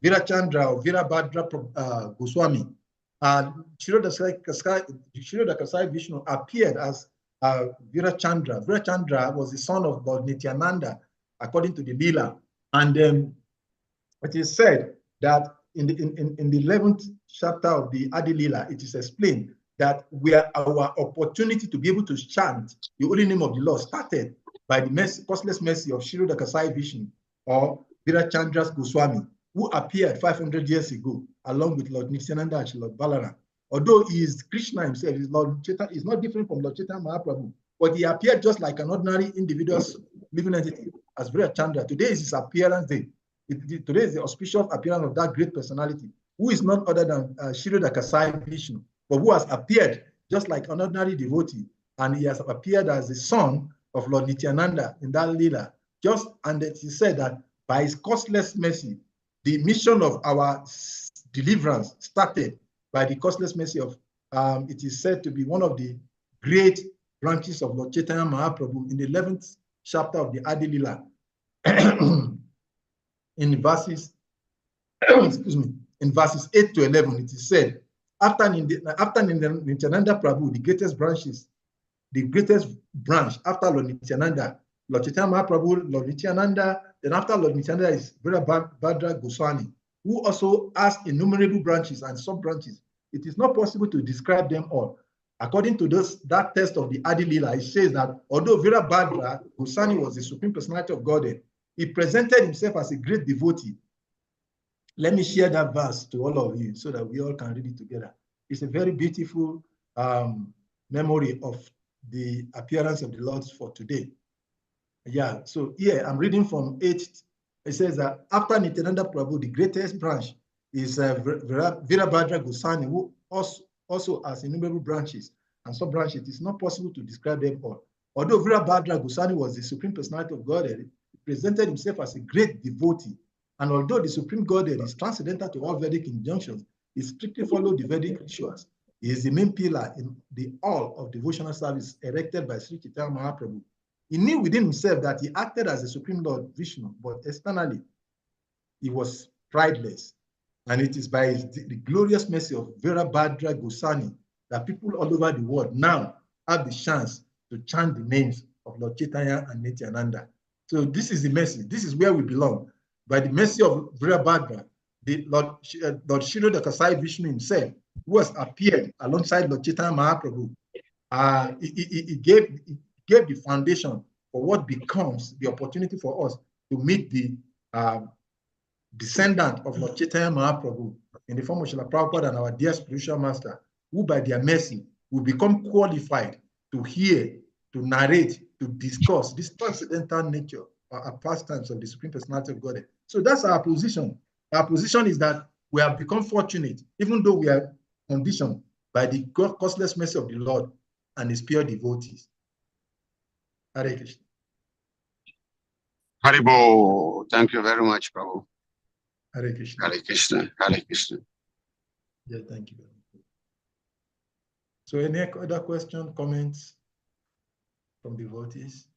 Virachandra or Virabhadra Goswami, Kshirodakasai Vishnu appeared as Virachandra. Virachandra was the son of Lord Nityananda, according to the Leela. And it is said that in the 11th chapter of the Adi Leela, it is explained that our opportunity to be able to chant the holy name of the Lord started by the costless mercy of Kshirodakasai Vishnu or Virachandra Goswami, who appeared 500 years ago, along with Lord Nityananda and Lord Balaram. Although he is Krishna himself, Lord Chaitanya is not different from Lord Chaitanya Mahaprabhu, but he appeared just like an ordinary individual living entity as Virachandra. Today is his appearance day. Today is the auspicious appearance of that great personality, who is not other than Kshirodakasai Vishnu, but who has appeared just like an ordinary devotee, and he has appeared as the son of Lord Nityananda in that Leela. And it is said that by his costless mercy, the mission of our deliverance started by the costless mercy of, it is said to be one of the great branches of Lord Chaitanya Mahaprabhu in the 11th chapter of the Adi Leela. In verses 8 to 11, it is said, after Nityananda Prabhu, the greatest branch after Lord Nityananda, Lord Chaitanya Mahaprabhu, Lord Nityananda, then after Lord Nityananda is Virabhadra Goswami, who also has innumerable branches and sub-branches. It is not possible to describe them all. According to that text of the Adi Lila, it says that although Virabhadra Goswami was the supreme personality of Godhead, he presented himself as a great devotee. Let me share that verse to all of you so that we all can read it together. It's a very beautiful memory of the appearance of the Lord for today. Yeah, so here I'm reading from 8. It says that after Nityananda Prabhu, the greatest branch is Virabhadra Goswami, who also has innumerable branches and sub-branches. It is not possible to describe them all. Although Virabhadra Goswami was the supreme personality of Godhead, he presented himself as a great devotee. And although the supreme Godhead is transcendental to all Vedic injunctions, he strictly followed the Vedic rituals. He is the main pillar in the all of devotional service erected by Sri Chaitanya Mahaprabhu. He knew within himself that he acted as the Supreme Lord Vishnu, but externally, he was prideless. And it is by the glorious mercy of Virabhadra Goswami that people all over the world now have the chance to chant the names of Lord Chaitanya and Nityananda. So this is the mercy. This is where we belong. By the mercy of Virabhadra, the Lord Shiroda Kasai Vishnu himself, who has appeared alongside Lord Chaitanya Mahaprabhu, he gave the foundation for what becomes the opportunity for us to meet the descendant of Lord Chaitanya Mahaprabhu in the form of Srila Prabhupada and our dear spiritual master, who by their mercy will become qualified to hear, to narrate, to discuss this transcendental nature or pastimes of the Supreme Personality of Godhead. So that's our position. Our position is that we have become fortunate, even though we are conditioned by the causeless mercy of the Lord and his pure devotees. Hare Krishna. Haribo, thank you very much, Prabhu. Hare Krishna. Hare Krishna, Hare Krishna. Yeah, thank you very much. So any other question, comments from devotees?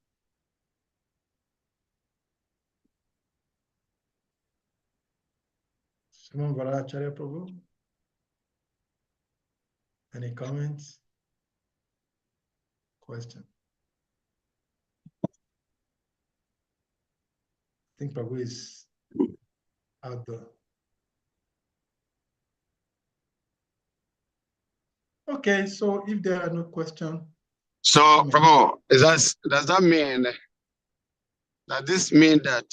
Simon Varacharya Prabhu? Any comments? Question? I think Prabhu is out there. Okay, so if there are no questions. So, Prabhu, does that mean that this means that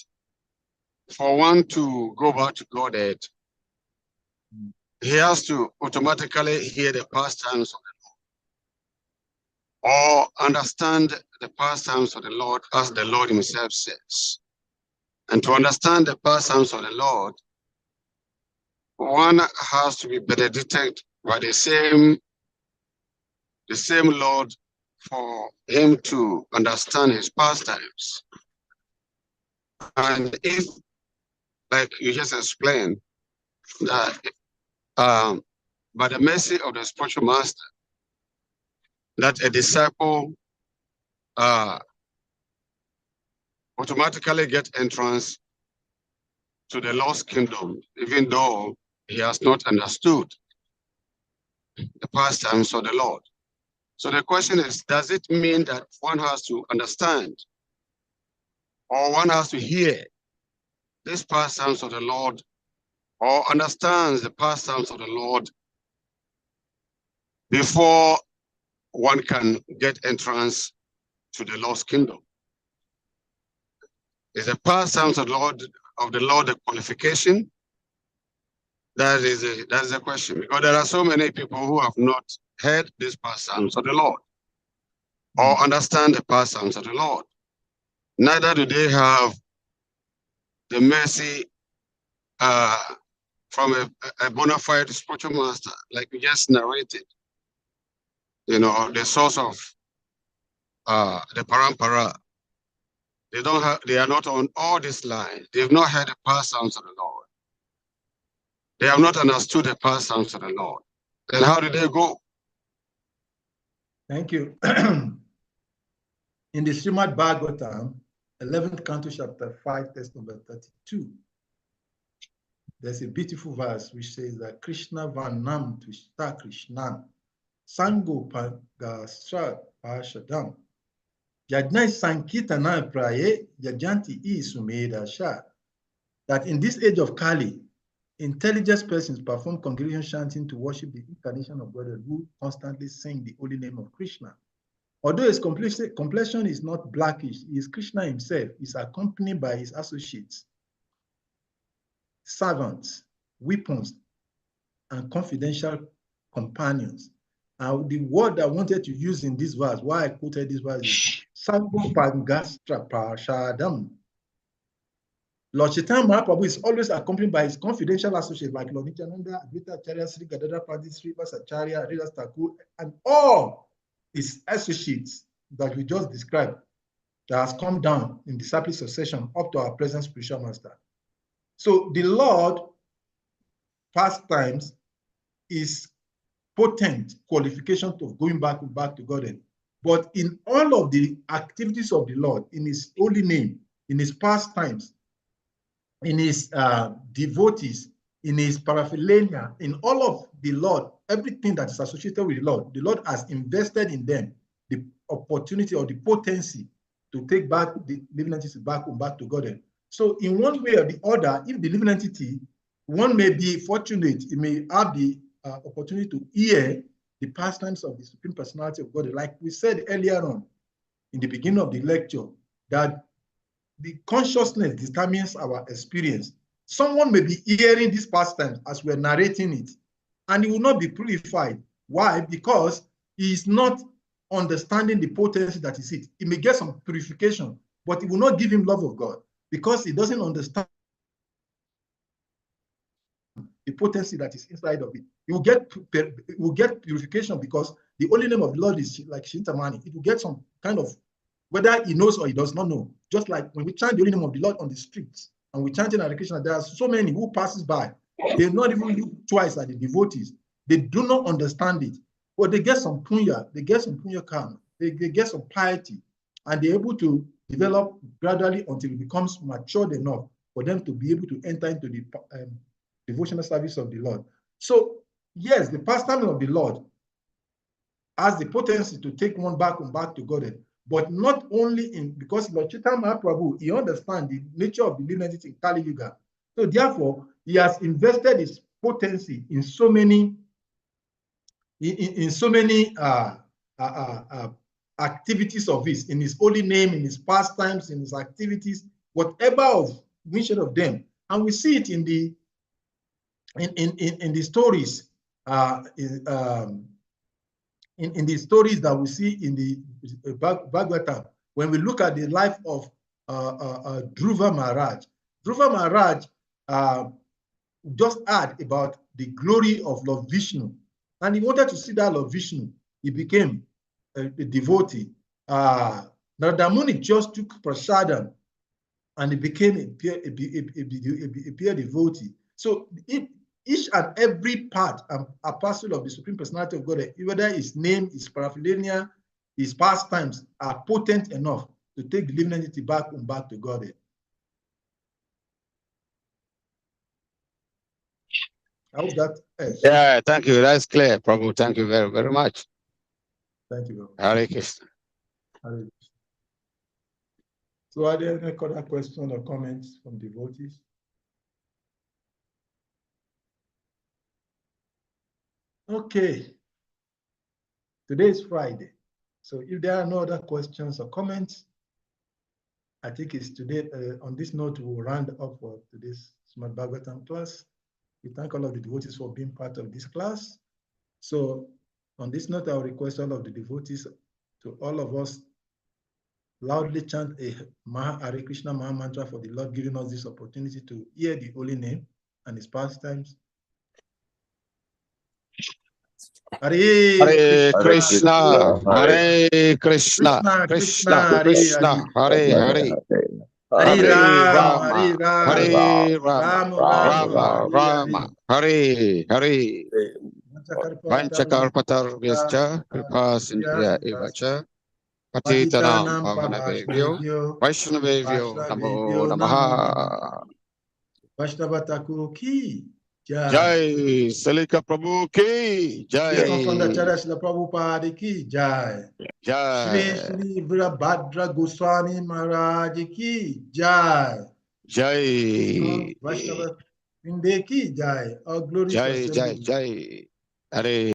for one to go back to Godhead, he has to automatically hear the pastimes of the Lord, or understand the pastimes of the Lord as the Lord himself says? And to understand the pastimes of the Lord, one has to be benedicted by the same Lord for him to understand his pastimes. And if, like you just explained, that by the mercy of the spiritual master, that a disciple automatically get entrance to the lost kingdom, even though he has not understood the pastimes of the Lord. So the question is, does it mean that one has to understand or one has to hear these pastimes of the Lord or understands the pastimes of the Lord before one can get entrance to the lost kingdom? Is the pastimes of the Lord a qualification? That is the question, because there are so many people who have not heard these pastimes of the Lord or understand the pastimes of the Lord. Neither do they have the mercy from a bona fide spiritual master, like we just narrated. You know, the source of the parampara. They are not on all these lines. They've not heard the pastimes of the Lord. They have not understood the pastimes of the Lord. Then how do they go? Thank you. In the Srimad Bhagavatam, 11th canto, chapter 5, text number 32, there's a beautiful verse which says that Krishna Vanam Tushta Krishnan Sango Pagasra Pashadam Yajna Sankitana Praye Yajanti Isumeda Sha. That in this age of Kali, intelligent persons perform congregation chanting to worship the incarnation of God who constantly sing the holy name of Krishna. Although his complexion is not blackish, he is Krishna himself. Is accompanied by his associates, servants, weapons, and confidential companions. And the word I wanted to use in this verse, why I quoted this verse is Sargopangastra Parashadam. Lord Chaitanya Mahaprabhu is always accompanied by his confidential associates like Lord Nityananda, Advaita Acharya, Sri Gadadhara Pandit, Sri Vasacharya, Haridas Thakur, and all his associates that we just described that has come down in disciple succession up to our present spiritual master. So the Lord, past times, is potent qualification of going back to God. But in all of the activities of the Lord, in his holy name, in his past times, in his devotees, in his paraphernalia, in all of the Lord, everything that is associated with the Lord has invested in them the opportunity or the potency to take back the living entity back to God. So in one way or the other, if the living entity, one may be fortunate, it may have the opportunity to hear the pastimes of the Supreme Personality of God. Like we said earlier on in the beginning of the lecture, that the consciousness determines our experience. Someone may be hearing these pastimes as we're narrating it, and he will not be purified. Why? Because he is not understanding the potency that is it. He may get some purification, but it will not give him love of God because he doesn't understand the potency that is inside of it. He will get purification because the only name of the Lord is like Shintamani. It will get some kind of, whether he knows or he does not know. Just like when we chant the only name of the Lord on the streets and we chant in Hare Krishna, there are so many who passes by. They not even look twice at the devotees. They do not understand it. But they get some punya, karma, they get some piety, and they're able to develop gradually until it becomes matured enough for them to be able to enter into the devotional service of the Lord. So, yes, the pastime of the Lord has the potency to take one back to God, but not only because Lord Chaitanya Mahaprabhu, he understands the nature of the living entity in Kali Yuga. So therefore, he has invested his potency in so many activities of his, in his holy name, in his pastimes, in his activities, whatever of mission of them. And we see it in the stories, in the stories that we see in the Bhagavatam, when we look at the life of Dhruva Maharaj. Dhruva Maharaj just heard about the glory of Lord Vishnu, and he wanted to see that Lord Vishnu. He became a devotee. Narada Muni just took prasadam, and he became a pure devotee. So each and every part and a parcel of the Supreme Personality of God, whether his name, his paraphernalia, his pastimes, are potent enough to take the living entity back to God. I hope that helps. Yeah, thank you. That's clear, Prabhu. Thank you very, very much. Thank you. Hare Krishna. Hare Krishna. So are there any other questions or comments from devotees? Okay. Today is Friday. So if there are no other questions or comments, I think it's today, on this note, we'll round up for today's Srimad Bhagavatam class. We thank all of the devotees for being part of this class. So on this note, I'll request all of the devotees to all of us loudly chant a Hare Krishna Maha Mantra for the Lord giving us this opportunity to hear the holy name and his pastimes. Hare Krishna, Hare Krishna, Krishna Krishna, Hare Hare. Hare Rama, Hare Rama, Rama Rama, Hare Hare. Vanchakarpatarvyascha, Kripa Sindhya Evacha, Patitanam Pavanabhevyo, Vaishnavevyo, Namo Namaha. Vaishnava Thakur ki jai. Jai, Salika Prabhu ki Jai. Acharya Srila Prabhupada ki jai. Jai. Shri Virabhadra Goswami Maharaj ki jai. Jai. Vaishnava Vindeki Jai. All glory to Jai, Jai, assembly. Jai. Hare